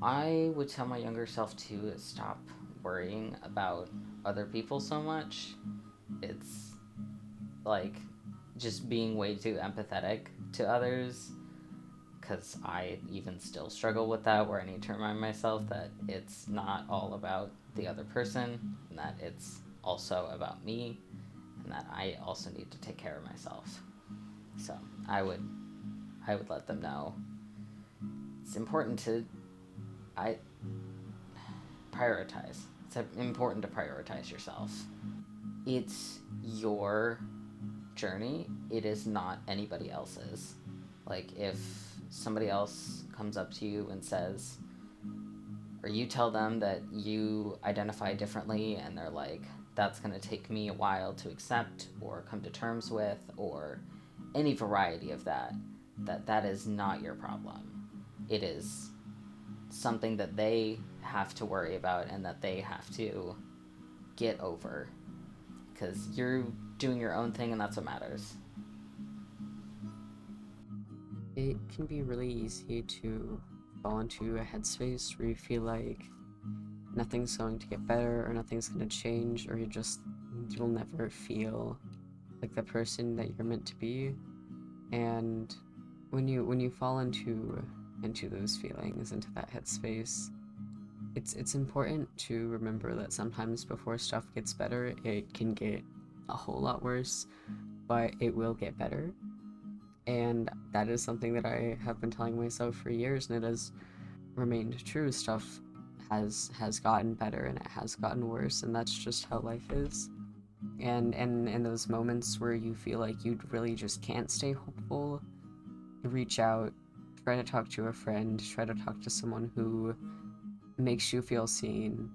I would tell my younger self to stop worrying about other people so much. It's like just being way too empathetic to others, because I even still struggle with that, where I need to remind myself that it's not all about the other person, and that it's also about me, and that I also need to take care of myself. So I would I would let them know it's important to I prioritize. It's important to prioritize yourself. It's your journey. It is not anybody else's. Like if somebody else comes up to you and says, or you tell them that you identify differently, and they're like, that's going to take me a while to accept or come to terms with, or any variety of that, that is not your problem. It is something that they have to worry about and that they have to get over, because you're doing your own thing and that's what matters. It can be really easy to fall into a headspace where you feel like nothing's going to get better or nothing's going to change, or you'll never feel like the person that you're meant to be. And when you fall into those feelings, into that headspace, it's important to remember that sometimes before stuff gets better, it can get a whole lot worse, but it will get better. And that is something that I have been telling myself for years, and it has remained true. Stuff has gotten better and it has gotten worse, and that's just how life is. And in those moments where you feel like you really just can't stay hopeful, reach out, try to talk to a friend, try to talk to someone who makes you feel seen,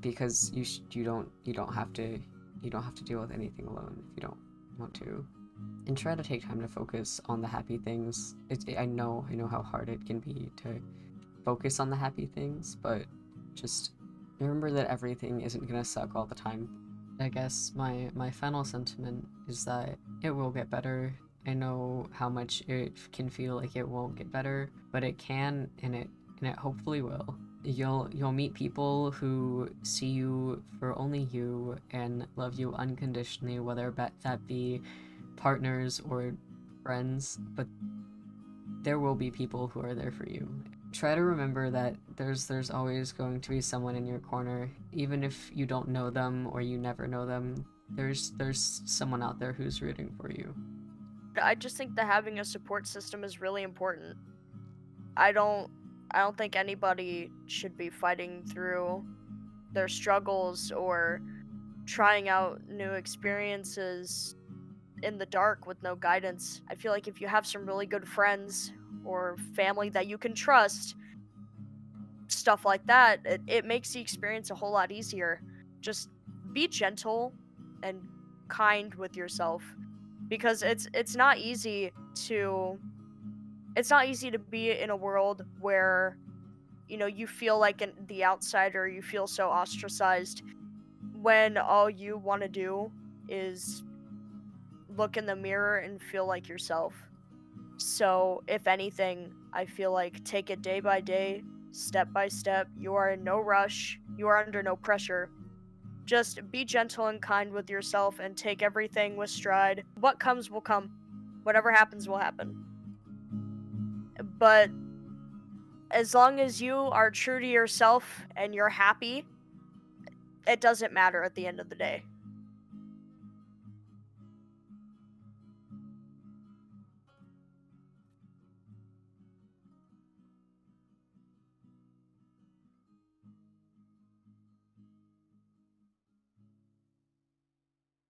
because you don't have to deal with anything alone if you don't want to. And try to take time to focus on the happy things. I know how hard it can be to focus on the happy things, but just remember that everything isn't gonna suck all the time. I guess my final sentiment is that it will get better. I know how much it can feel like it won't get better, but it can, and it hopefully will. You'll meet people who see you for only you and love you unconditionally, whether that be partners or friends, but there will be people who are there for you. Try to remember that there's always going to be someone in your corner, even if you don't know them or you never know them. There's someone out there who's rooting for you. I just think that having a support system is really important. I don't I don't think anybody should be fighting through their struggles or trying out new experiences in the dark with no guidance. I feel like if you have some really good friends or family that you can trust, stuff like that, it makes the experience a whole lot easier. Just be gentle and kind with yourself, because to it's not easy to be in a world where you feel like the outsider, you feel so ostracized when all you want to do is look in the mirror and feel like yourself. So, if anything, I feel like take it day by day, step by step. You are in no rush, you are under no pressure. Just be gentle and kind with yourself and take everything with stride. What comes will come. Whatever happens will happen. But as long as you are true to yourself and you're happy, it doesn't matter at the end of the day.